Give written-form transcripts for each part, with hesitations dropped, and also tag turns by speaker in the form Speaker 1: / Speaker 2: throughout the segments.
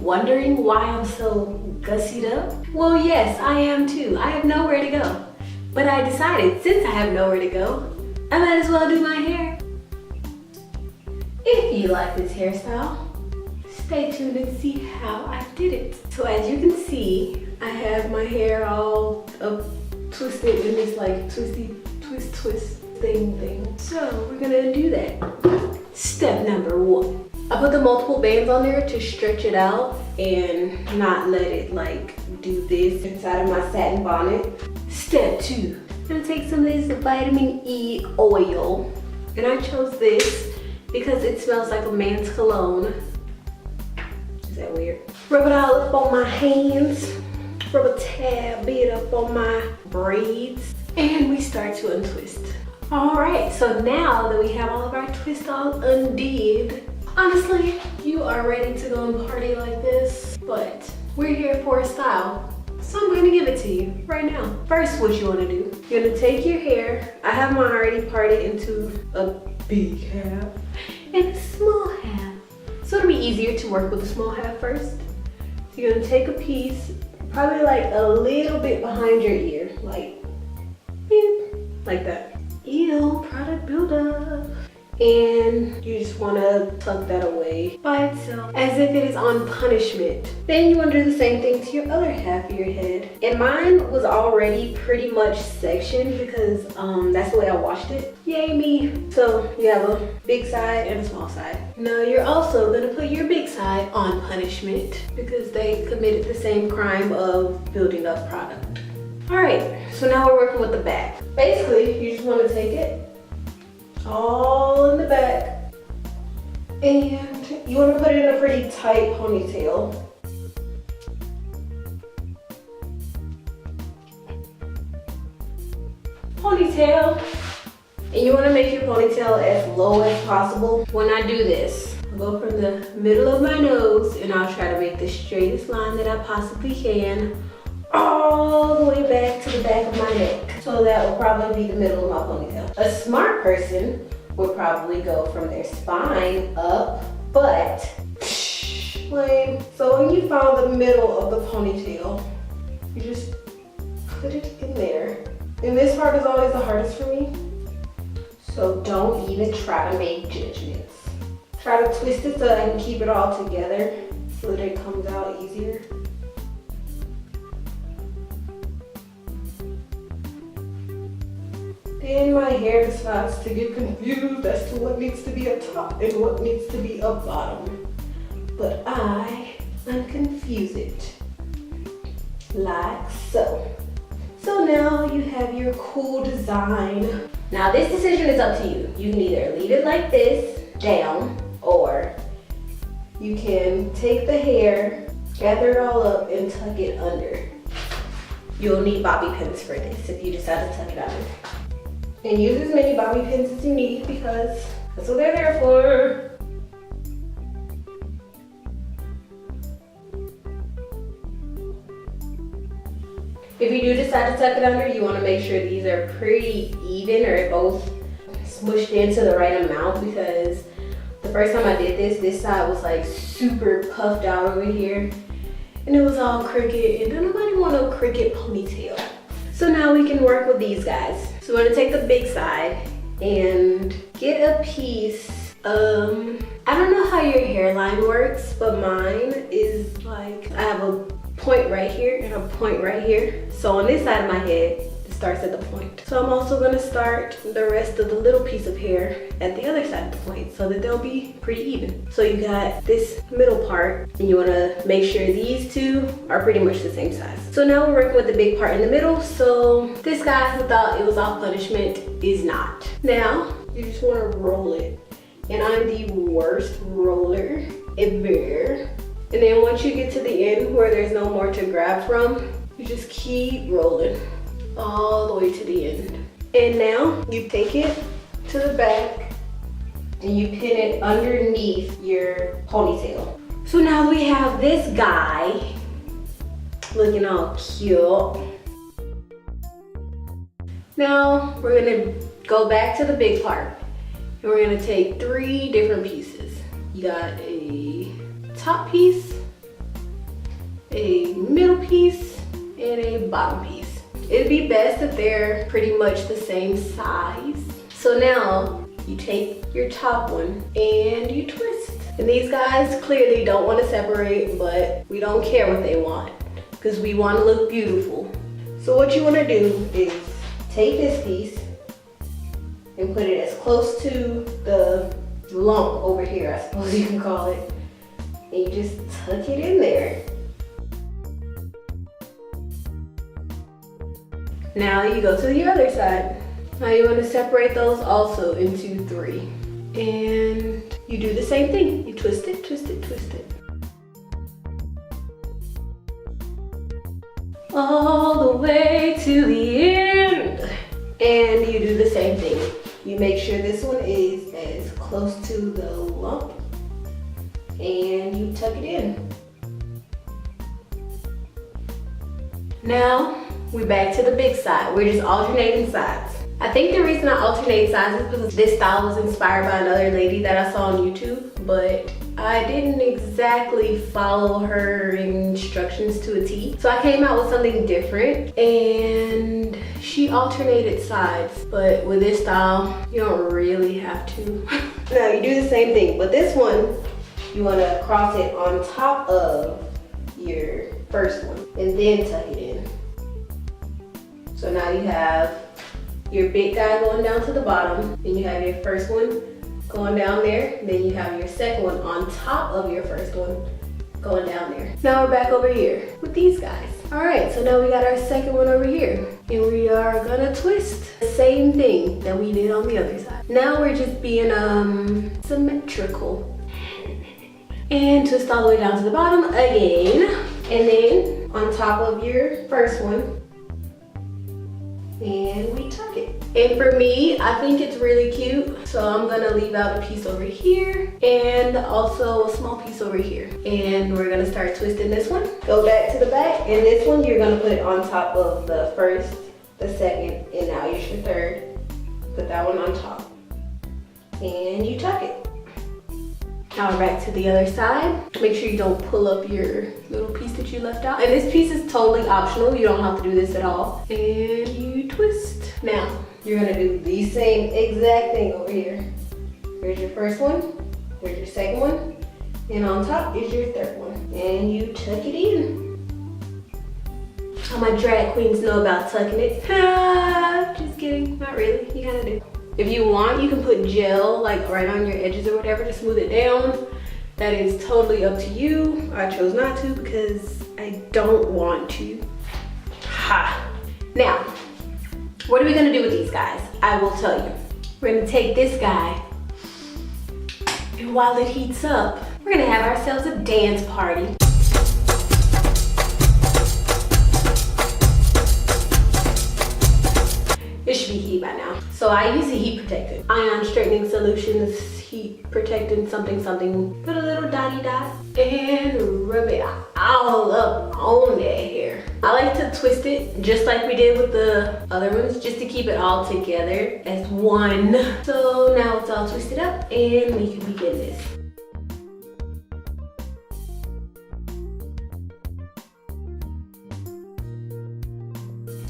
Speaker 1: wondering why I'm so gussied up? Well, yes, I am too. I have nowhere to go. But I decided, since I have nowhere to go, I might as well do my hair. If you like this hairstyle, stay tuned and see how I did it. So as you can see, I have my hair all up twisted in this like twisty twist thing. So we're gonna do that. Step number 1. I put the multiple bands on there to stretch it out and not let it like do this inside of my satin bonnet. Step 2. I'm gonna take some of this vitamin E oil, and I chose this because it smells like a man's cologne. Is that weird? Rub it all up on my hands. Rub a tad bit up on my braids, and we start to untwist. All right, so now that we have all of our twists all undid, honestly, you are ready to go and party like this, but we're here for a style. So I'm gonna give it to you right now. First, what you wanna do, you're gonna take your hair. I have mine already parted into a big half and a small half. So it'll be easier to work with the small half first. So you're gonna take a piece, probably like a little bit behind your ear, like, beep, like that. Ew, product buildup. And you just want to tuck that away by itself as if it is on punishment. Then you want to do the same thing to your other half of your head. And mine was already pretty much sectioned because that's the way I washed it. Yay me. So you have a big side and a small side. Now you're also going to put your big side on punishment because they committed the same crime of building up product. All right, so now we're working with the back. Basically, you just want to take it all in the back, and you want to put it in a pretty tight ponytail. And you want to make your ponytail as low as possible. When I do this, I'll go from the middle of my nose and I'll try to make the straightest line that I possibly can all the way back to the back of my neck. So that will probably be the middle of my ponytail. A smart person would probably go from their spine up, but lame. So when you found the middle of the ponytail, you just put it in there. And this part is always the hardest for me. So don't even try to make judgments. Try to twist it so I can keep it all together so that it comes out easier. And my hair decides to get confused as to what needs to be a top and what needs to be a bottom. But I unconfuse it like so. So now you have your cool design. Now this decision is up to you. You can either leave it like this, down, or you can take the hair, gather it all up, and tuck it under. You'll need bobby pins for this if you decide to tuck it under. And use as many bobby pins as you need because that's what they're there for. If you do decide to tuck it under, you want to make sure these are pretty even or both smushed into the right amount, because the first time I did this side was like super puffed out over here and it was all crooked, and don't nobody want no crooked ponytail. So now we can work with these guys. So we're gonna take the big side and get a piece. I don't know how your hairline works, but mine is like, I have a point right here and a point right here. So on this side of my head, it starts at the point. So I'm also gonna start the rest of the little piece of hair at the other side of the point so that they'll be pretty even. So you got this middle part and you wanna make sure these two are pretty much the same size. So now we're working with the big part in the middle. So this guy who thought it was all punishment is not. Now, you just wanna roll it. And I'm the worst roller ever. And then once you get to the end where there's no more to grab from, you just keep rolling all the way to the end. And now you take it to the back and you pin it underneath your ponytail. So now we have this guy looking all cute. Now we're gonna go back to the big part and we're gonna take 3 different pieces. You got a top piece, a middle piece and a bottom piece. It'd be best if they're pretty much the same size. So now you take your top one and you twist. And these guys clearly don't want to separate, but we don't care what they want because we want to look beautiful. So what you want to do is take this piece and put it as close to the lump over here, I suppose you can call it. And you just tuck it in there. Now you go to the other side. Now you want to separate those also into 3. And you do the same thing. You twist it, twist it, twist it. All the way to the end. And you do the same thing. You make sure this one is as close to the lump. And you tuck it in. Now, we're back to the big side. We're just alternating sides. I think the reason I alternate sides is because this style was inspired by another lady that I saw on YouTube, but I didn't exactly follow her instructions to a T. So I came out with something different and she alternated sides, but with this style, you don't really have to. Now you do the same thing, but this one, you want to cross it on top of your first one and then tuck it in. So now you have your big guy going down to the bottom, then you have your first one going down there, and then you have your second one on top of your first one going down there. Now we're back over here with these guys. All right, so now we got our second one over here, and we are gonna twist the same thing that we did on the other side. Now we're just being symmetrical. And twist all the way down to the bottom again, and then on top of your first one, and we tuck it. And for me, I think it's really cute, so I'm gonna leave out a piece over here and also a small piece over here. And we're gonna start twisting this one. Go back to the back, and this one you're gonna put it on top of the first, the second, and now it's your third. Put that one on top, and you tuck it. Now we're back to the other side. Make sure you don't pull up your little piece that you left out. And this piece is totally optional. You don't have to do this at all. And you twist. Now, you're gonna do the same exact thing over here. Here's your first one. Here's your second one. And on top is your third one. And you tuck it in. All my drag queens know about tucking it. Just kidding, not really, you kinda do. If you want, you can put gel like right on your edges or whatever to smooth it down. That is totally up to you. I chose not to because I don't want to. Ha! Now, what are we gonna do with these guys? I will tell you. We're gonna take this guy, and while it heats up, we're gonna have ourselves a dance party. It should be heat by now. So I use a heat protectant. Ion straightening solutions, heat protectant, something, something. Put a little dotty dot and rub it all up on that hair. I like to twist it just like we did with the other ones, just to keep it all together as one. So now it's all twisted up and we can begin this.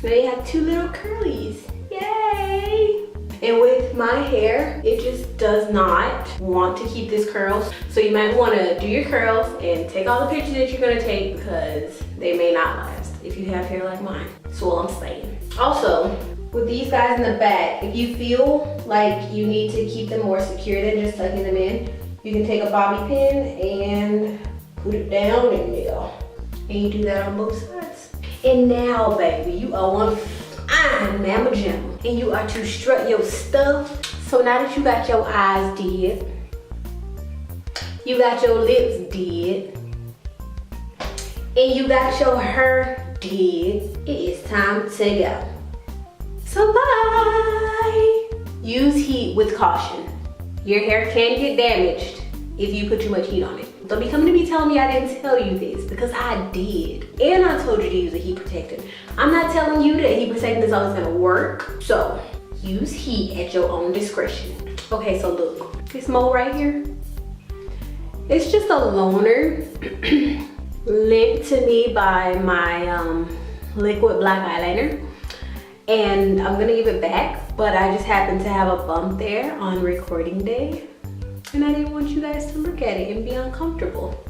Speaker 1: Now you have 2 little curlies. Yay! And with my hair, it just does not want to keep this curls. So you might want to do your curls and take all the pictures that you're going to take because they may not last if you have hair like mine. That's all I'm saying. Also, with these guys in the back, if you feel like you need to keep them more secure than just tucking them in, you can take a bobby pin and put it down in there. And you do that on both sides. And now, baby, you are one fine mamma jamma. And you are to strut your stuff. So now that you got your eyes did, you got your lips did, and you got your hair did, it is time to go. So bye! Use heat with caution. Your hair can get damaged if you put too much heat on it. Don't be coming to me telling me I didn't tell you this, because I did. And I told you to use a heat protectant. I'm not telling you that heat protectant is always gonna work. So use heat at your own discretion. Okay, so look, this mole right here, it's just a loner. lent to me by my liquid black eyeliner, and I'm gonna give it back, but I just happened to have a bump there on recording day, and I didn't want you guys to look at it and be uncomfortable.